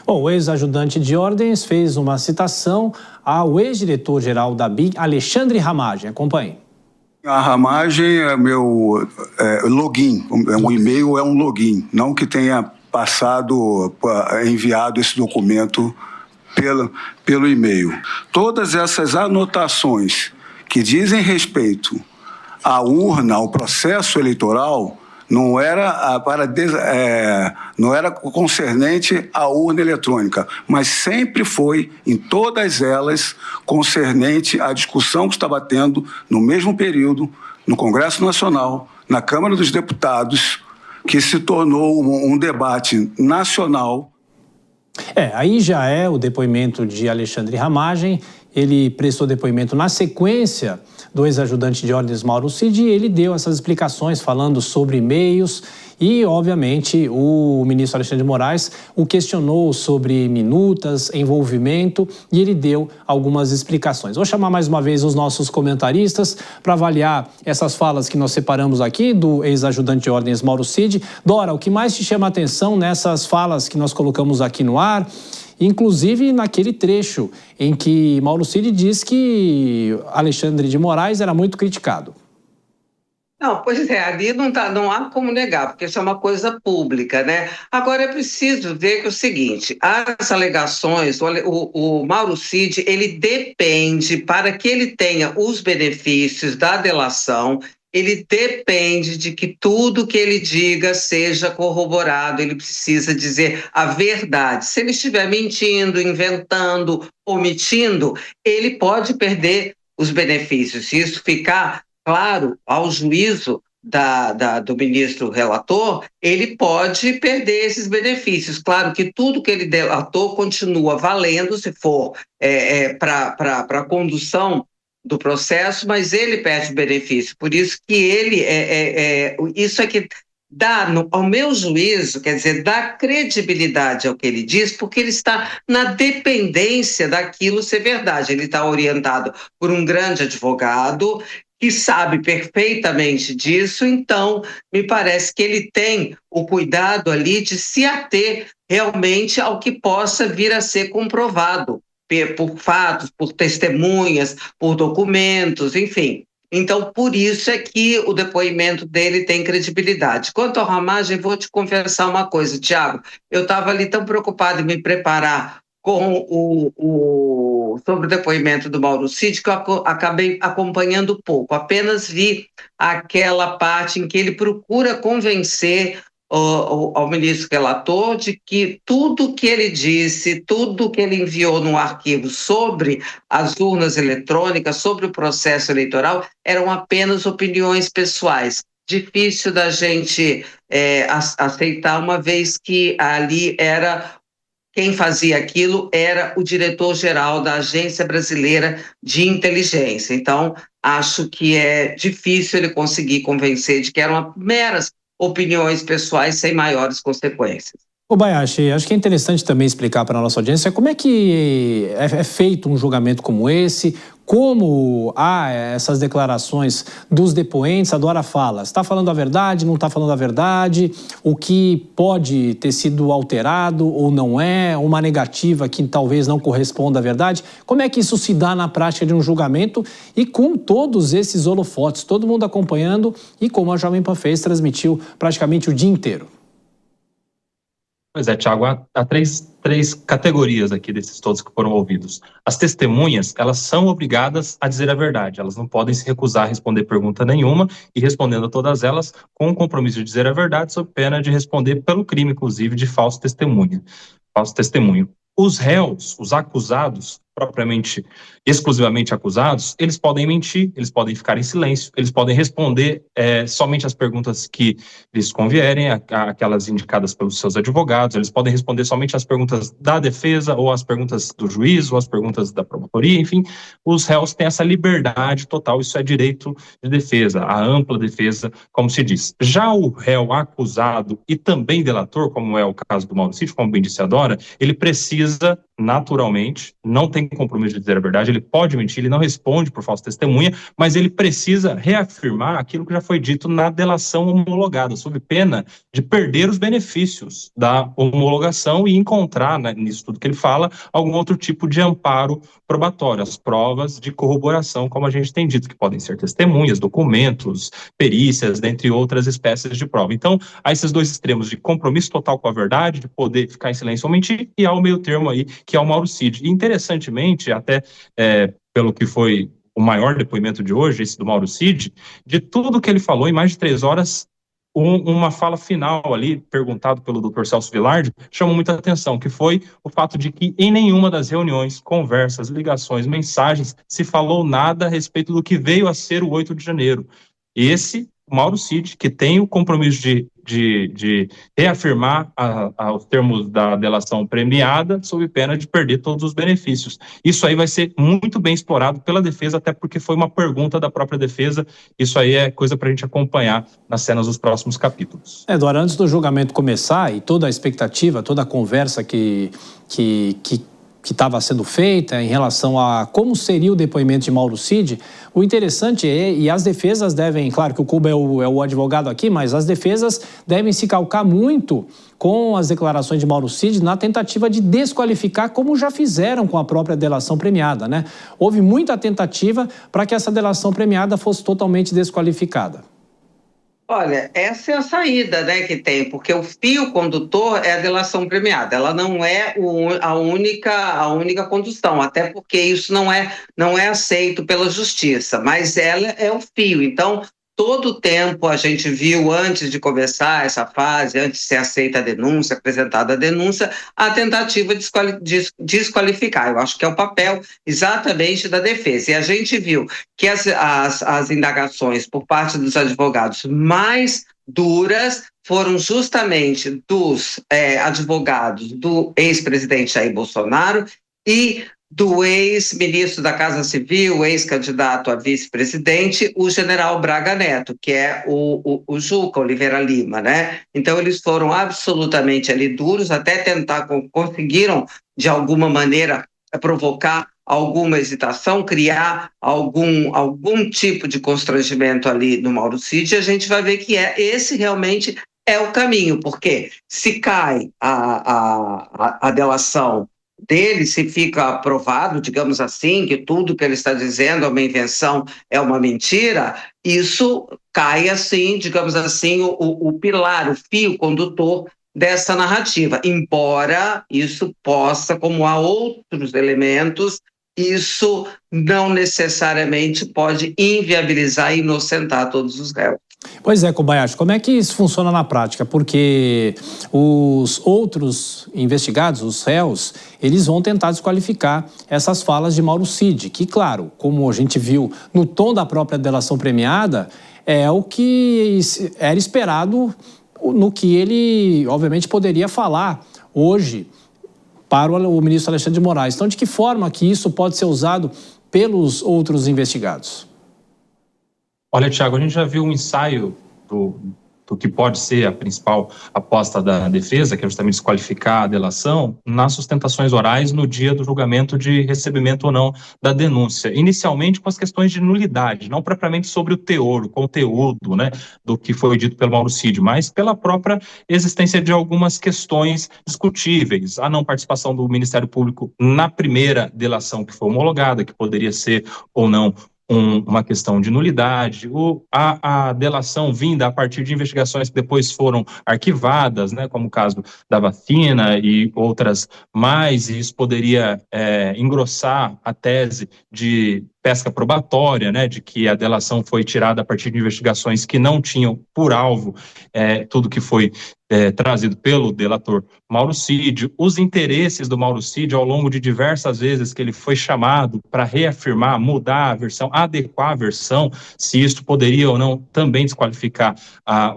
Bom, o ex-ajudante de ordens fez uma citação ao ex-diretor-geral da BIM, Alexandre Ramagem. Acompanhe. A Ramagem é meu login, o e-mail é um login, não que tenha enviado esse documento pelo e-mail. Todas essas anotações que dizem respeito à urna, ao processo eleitoral, não era concernente à urna eletrônica, mas sempre foi, em todas elas, concernente à discussão que estava tendo no mesmo período, no Congresso Nacional, na Câmara dos Deputados, que se tornou um debate nacional. Aí já é o depoimento de Alexandre Ramagem. Ele prestou depoimento na sequência do ex-ajudante de ordens Mauro Cid e ele deu essas explicações falando sobre e-mails e, obviamente, o ministro Alexandre de Moraes o questionou sobre minutas, envolvimento e ele deu algumas explicações. Vou chamar mais uma vez os nossos comentaristas para avaliar essas falas que nós separamos aqui do ex-ajudante de ordens Mauro Cid. Dora, o que mais te chama a atenção nessas falas que nós colocamos aqui no ar? Inclusive naquele trecho em que Mauro Cid diz que Alexandre de Moraes era muito criticado. Não, pois é, ali não há como negar, porque isso é uma coisa pública, né? Agora é preciso ver que é o seguinte, as alegações, o Mauro Cid, ele depende, para que ele tenha os benefícios da delação, ele depende de que tudo que ele diga seja corroborado, ele precisa dizer a verdade. Se ele estiver mentindo, inventando, omitindo, ele pode perder os benefícios. Se isso ficar claro ao juízo do ministro relator, ele pode perder esses benefícios. Claro que tudo que ele delatou continua valendo, se for para a condução do processo, mas ele perde benefício. Por isso que ele isso é que dá, ao meu juízo, quer dizer, dá credibilidade ao que ele diz, porque ele está na dependência daquilo ser verdade. Ele está orientado por um grande advogado que sabe perfeitamente disso, então me parece que ele tem o cuidado ali de se ater realmente ao que possa vir a ser comprovado por fatos, por testemunhas, por documentos, enfim. Então, por isso é que o depoimento dele tem credibilidade. Quanto ao Ramagem, vou te confessar uma coisa, Tiago, eu estava ali tão preocupada em me preparar sobre o depoimento do Mauro Cid que eu acabei acompanhando pouco, apenas vi aquela parte em que ele procura convencer ao ministro relator de que tudo que ele disse, tudo que ele enviou no arquivo sobre as urnas eletrônicas, sobre o processo eleitoral, eram apenas opiniões pessoais. Difícil da gente aceitar, uma vez que ali quem fazia aquilo era o diretor-geral da Agência Brasileira de Inteligência. Então, acho que é difícil ele conseguir convencer de que eram meras opiniões pessoais sem maiores consequências. Kobayashi, acho que é interessante também explicar para a nossa audiência como é que é feito um julgamento como esse, como há essas declarações dos depoentes. A Dora fala, está falando a verdade, não está falando a verdade, o que pode ter sido alterado ou não é, uma negativa que talvez não corresponda à verdade. Como é que isso se dá na prática de um julgamento e com todos esses holofotes, todo mundo acompanhando e como a Jovem Pan fez, transmitiu praticamente o dia inteiro? Pois é, Tiago, há três categorias aqui desses todos que foram ouvidos. As testemunhas, elas são obrigadas a dizer a verdade, elas não podem se recusar a responder pergunta nenhuma e respondendo a todas elas com o compromisso de dizer a verdade, sob pena de responder pelo crime, inclusive, de falso testemunho. Os réus, os acusados, propriamente, exclusivamente acusados, eles podem mentir, eles podem ficar em silêncio, eles podem responder somente as perguntas que lhes convierem, aquelas indicadas pelos seus advogados, eles podem responder somente as perguntas da defesa, ou as perguntas do juiz, ou as perguntas da promotoria, enfim, os réus têm essa liberdade total, isso é direito de defesa, a ampla defesa, como se diz. Já o réu acusado e também delator, como é o caso do Mauro Cid, como bem disse a Dora, ele precisa naturalmente, não tem compromisso de dizer a verdade, ele pode mentir, ele não responde por falsa testemunha, mas ele precisa reafirmar aquilo que já foi dito na delação homologada, sob pena de perder os benefícios da homologação e encontrar, né, nisso tudo que ele fala, algum outro tipo de amparo probatório, as provas de corroboração, como a gente tem dito, que podem ser testemunhas, documentos, perícias, dentre outras espécies de prova. Então, há esses dois extremos de compromisso total com a verdade, de poder ficar em silêncio ou mentir, e há o meio termo aí, que é o Mauro Cid. E, interessantemente, até pelo que foi o maior depoimento de hoje, esse do Mauro Cid, de tudo que ele falou em mais de 3 horas, uma fala final ali, perguntado pelo Dr. Celso Vilardi, chamou muita atenção, que foi o fato de que em nenhuma das reuniões, conversas, ligações, mensagens, se falou nada a respeito do que veio a ser o 8 de janeiro. Esse Mauro Cid, que tem o compromisso de reafirmar os termos da delação premiada, sob pena de perder todos os benefícios. Isso aí vai ser muito bem explorado pela defesa, até porque foi uma pergunta da própria defesa. Isso aí é coisa para a gente acompanhar nas cenas dos próximos capítulos. Eduardo, antes do julgamento começar e toda a expectativa, toda a conversa que estava sendo feita em relação a como seria o depoimento de Mauro Cid, o interessante é, e as defesas devem, claro que o Cuba é o advogado aqui, mas as defesas devem se calcar muito com as declarações de Mauro Cid na tentativa de desqualificar, como já fizeram com a própria delação premiada, né? Houve muita tentativa para que essa delação premiada fosse totalmente desqualificada. Olha, essa é a saída, né, que tem, porque o fio condutor é a delação premiada, ela não é a única condução, até porque isso não é aceito pela justiça, mas ela é o fio. Então, todo o tempo a gente viu, antes de começar essa fase, antes de ser aceita a denúncia, apresentada a denúncia, a tentativa de desqualificar. Eu acho que é o papel exatamente da defesa. E a gente viu que as indagações por parte dos advogados mais duras foram justamente dos advogados do ex-presidente Jair Bolsonaro e do ex-ministro da Casa Civil, ex-candidato a vice-presidente, o general Braga Neto, que é o Juca Oliveira Lima, né? Então, eles foram absolutamente ali duros, até conseguiram, de alguma maneira, provocar alguma hesitação, criar algum tipo de constrangimento ali no Mauro Cid, e a gente vai ver que esse realmente é o caminho, porque se cai a delação dele, se fica provado, digamos assim, que tudo que ele está dizendo é uma invenção, é uma mentira, isso cai assim, digamos assim, o pilar, o fio condutor dessa narrativa, embora isso possa, como há outros elementos, isso não necessariamente pode inviabilizar e inocentar todos os réus. Pois é, Kobayashi, como é que isso funciona na prática? Porque os outros investigados, os réus, eles vão tentar desqualificar essas falas de Mauro Cid, que, claro, como a gente viu no tom da própria delação premiada, é o que era esperado no que ele, obviamente, poderia falar hoje para o ministro Alexandre de Moraes. Então, de que forma que isso pode ser usado pelos outros investigados? Olha, Thiago, a gente já viu um ensaio do que pode ser a principal aposta da defesa, que é justamente desqualificar a delação, nas sustentações orais no dia do julgamento de recebimento ou não da denúncia. Inicialmente com as questões de nulidade, não propriamente sobre o teor, o conteúdo, né, do que foi dito pelo Mauro Cid, mas pela própria existência de algumas questões discutíveis. A não participação do Ministério Público na primeira delação que foi homologada, que poderia ser ou não uma questão de nulidade, a delação vinda a partir de investigações que depois foram arquivadas, né, como o caso da vacina e outras mais, e isso poderia engrossar a tese de pesca probatória, né, de que a delação foi tirada a partir de investigações que não tinham por alvo tudo que foi trazido pelo delator Mauro Cid, os interesses do Mauro Cid ao longo de diversas vezes que ele foi chamado para reafirmar, mudar a versão, adequar a versão, se isso poderia ou não também desqualificar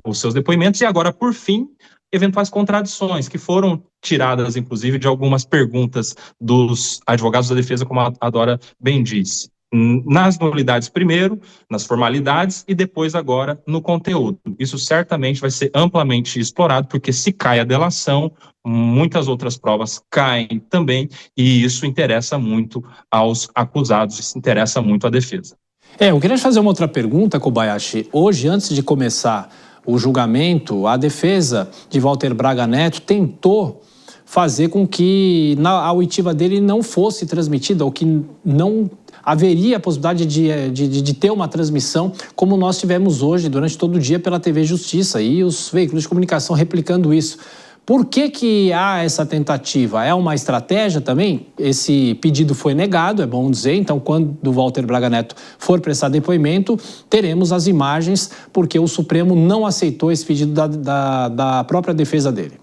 os seus depoimentos, e agora, por fim, eventuais contradições que foram tiradas, inclusive, de algumas perguntas dos advogados da defesa, como a Dora bem disse. nas nulidades primeiro, nas formalidades e depois agora no conteúdo. Isso certamente vai ser amplamente explorado, porque se cai a delação, muitas outras provas caem também, e isso interessa muito aos acusados, isso interessa muito à defesa. Eu queria te fazer uma outra pergunta, Kobayashi. Hoje, antes de começar o julgamento, a defesa de Walter Braga Neto tentou fazer com que a oitiva dele não fosse transmitida, ou que não haveria a possibilidade de ter uma transmissão como nós tivemos hoje, durante todo o dia, pela TV Justiça e os veículos de comunicação replicando isso. Por que há essa tentativa? É uma estratégia também? Esse pedido foi negado, é bom dizer, então quando o Walter Braga Neto for prestar depoimento, teremos as imagens, porque o Supremo não aceitou esse pedido da própria defesa dele.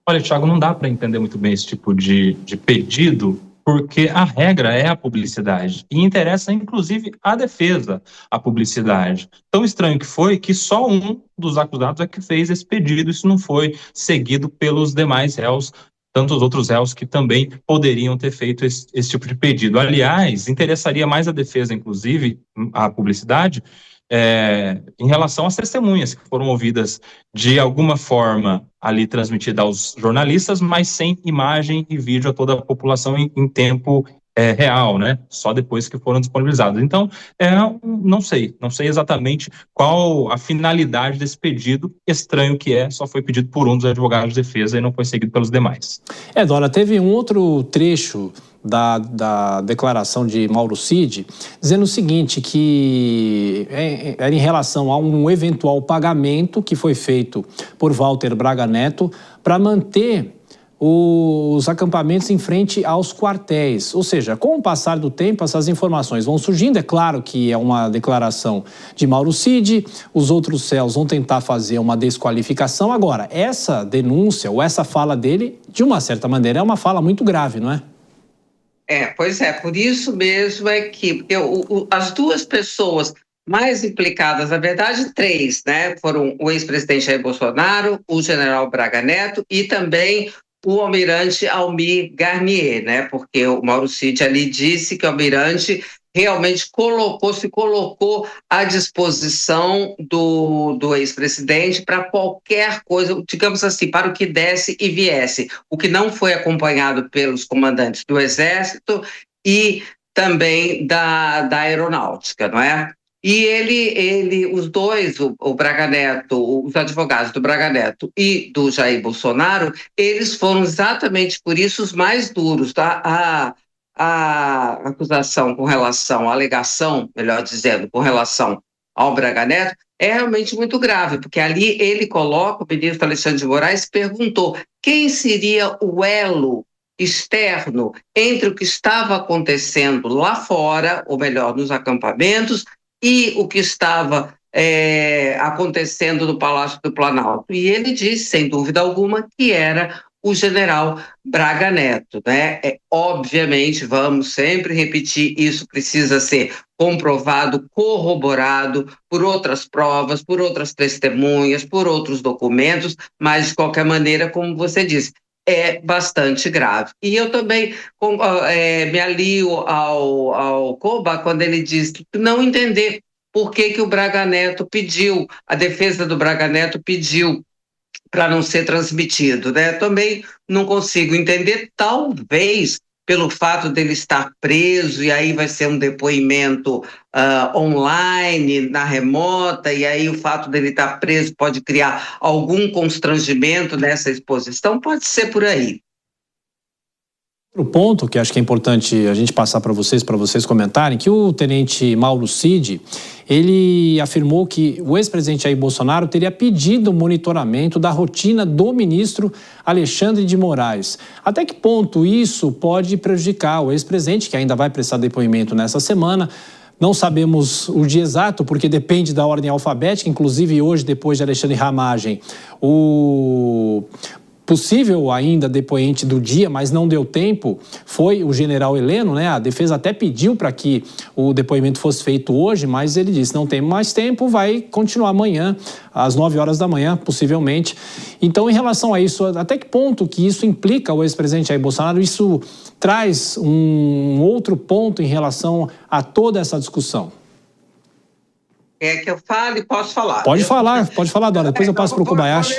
Olha, Thiago, não dá para entender muito bem esse tipo de pedido, porque a regra é a publicidade e interessa, inclusive, à defesa a publicidade. Tão estranho que foi que só um dos acusados é que fez esse pedido, isso não foi seguido pelos demais réus, tantos outros réus que também poderiam ter feito esse tipo de pedido. Aliás, interessaria mais a defesa, inclusive, a publicidade, em relação às testemunhas que foram ouvidas de alguma forma ali transmitida aos jornalistas, mas sem imagem e vídeo a toda a população em tempo real, né? Só depois que foram disponibilizados. Então, não sei exatamente qual a finalidade desse pedido, estranho que só foi pedido por um dos advogados de defesa e não foi seguido pelos demais. Dora, teve um outro trecho da declaração de Mauro Cid, dizendo o seguinte, que era em relação a um eventual pagamento que foi feito por Walter Braga Neto para manter os acampamentos em frente aos quartéis. Ou seja, com o passar do tempo, essas informações vão surgindo. É claro que é uma declaração de Mauro Cid, os outros réus vão tentar fazer uma desqualificação. Agora, essa denúncia ou essa fala dele, de uma certa maneira, é uma fala muito grave, não é? Pois é, por isso mesmo que as duas pessoas mais implicadas, na verdade, três, né, foram o ex-presidente Jair Bolsonaro, o general Braga Neto e também o almirante Almir Garnier, né, porque o Mauro Cid ali disse que o almirante realmente se colocou à disposição do ex-presidente para qualquer coisa, digamos assim, para o que desse e viesse, o que não foi acompanhado pelos comandantes do Exército e também da Aeronáutica, não é? E os dois, o Braga Neto, os advogados do Braga Neto e do Jair Bolsonaro, eles foram exatamente por isso os mais duros, tá? A acusação com relação, a alegação, melhor dizendo, com relação ao Braga Neto, é realmente muito grave, porque ali ele coloca, o ministro Alexandre de Moraes perguntou quem seria o elo externo entre o que estava acontecendo lá fora, ou melhor, nos acampamentos, e o que estava acontecendo no Palácio do Planalto. E ele disse, sem dúvida alguma, que era o general Braga Neto, né? Obviamente, vamos sempre repetir, isso precisa ser comprovado, corroborado por outras provas, por outras testemunhas, por outros documentos, mas, de qualquer maneira, como você disse, é bastante grave. E eu também me alio ao Koba quando ele diz que não entender por que o Braga Neto pediu, a defesa do Braga Neto pediu para não ser transmitido, né? Também não consigo entender, talvez pelo fato dele estar preso, e aí vai ser um depoimento online, na remota, e aí o fato dele estar preso pode criar algum constrangimento nessa exposição, pode ser por aí. O ponto que acho que é importante a gente passar para vocês comentarem, que o tenente Mauro Cid, ele afirmou que o ex-presidente Jair Bolsonaro teria pedido o monitoramento da rotina do ministro Alexandre de Moraes. Até que ponto isso pode prejudicar o ex-presidente, que ainda vai prestar depoimento nessa semana? Não sabemos o dia exato, porque depende da ordem alfabética. Inclusive, hoje, depois de Alexandre Ramagem, o possível ainda depoente do dia, mas não deu tempo, foi o general Heleno, né? A defesa até pediu para que o depoimento fosse feito hoje, mas ele disse, não tem mais tempo, vai continuar amanhã, às 9 horas da manhã, possivelmente. Então, em relação a isso, até que ponto que isso implica o ex-presidente Jair Bolsonaro, isso traz um outro ponto em relação a toda essa discussão? É que eu fale, posso falar? Pode falar, Dora. Depois eu passo para o Kobayashi.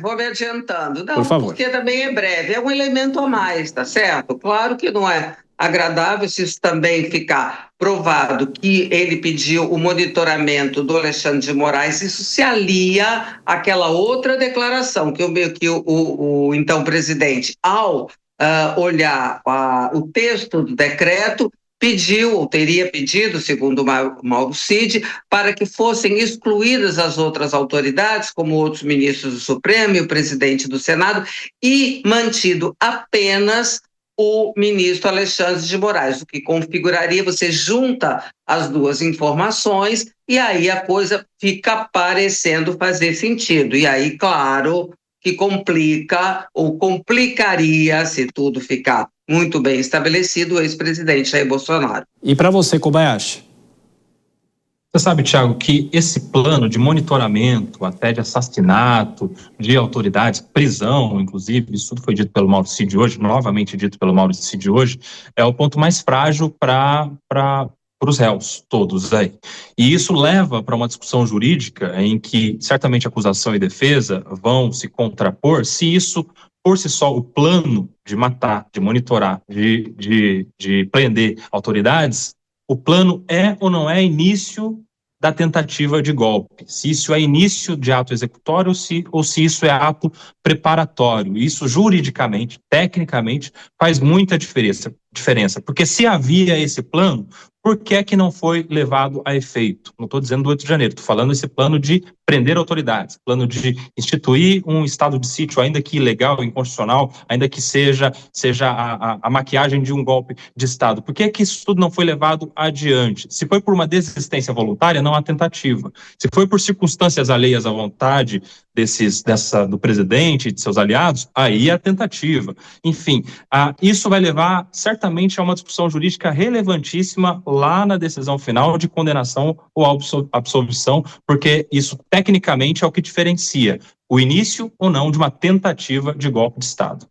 Vou me adiantando. Não, por favor. Porque também é breve. É um elemento a mais, tá certo? Claro que não é agradável se isso também ficar provado que ele pediu o monitoramento do Alexandre de Moraes. Isso se alia àquela outra declaração que o então presidente, ao olhar o texto do decreto, pediu, ou teria pedido, segundo o Mauro Cid, para que fossem excluídas as outras autoridades, como outros ministros do Supremo e o presidente do Senado, e mantido apenas o ministro Alexandre de Moraes, o que configuraria, você junta as duas informações e aí a coisa fica parecendo fazer sentido. E aí, claro, que complica ou complicaria, se tudo ficar muito bem estabelecido, o ex-presidente Jair Bolsonaro. E para você, Kobayashi? Você sabe, Thiago, que esse plano de monitoramento, até de assassinato, de autoridades, prisão, inclusive, isso tudo foi dito pelo Mauro Cid hoje, novamente dito pelo Mauro Cid hoje, é o ponto mais frágil para os réus todos aí. E isso leva para uma discussão jurídica em que certamente acusação e defesa vão se contrapor se isso, por si só, o plano de matar, de monitorar, de prender autoridades, o plano é ou não é início da tentativa de golpe, se isso é início de ato executório ou se isso é ato preparatório. Isso juridicamente, tecnicamente, faz muita diferença, porque se havia esse plano, por que é que não foi levado a efeito? Não estou dizendo do 8 de janeiro, estou falando esse plano de prender autoridades, plano de instituir um estado de sítio, ainda que ilegal, inconstitucional, ainda que seja a maquiagem de um golpe de Estado. Por que é que isso tudo não foi levado adiante? Se foi por uma desistência voluntária, não há tentativa. Se foi por circunstâncias alheias à vontade do presidente e de seus aliados, aí a tentativa. Enfim, isso vai levar certamente a uma discussão jurídica relevantíssima lá na decisão final de condenação ou absolvição, porque isso tecnicamente é o que diferencia o início ou não de uma tentativa de golpe de Estado.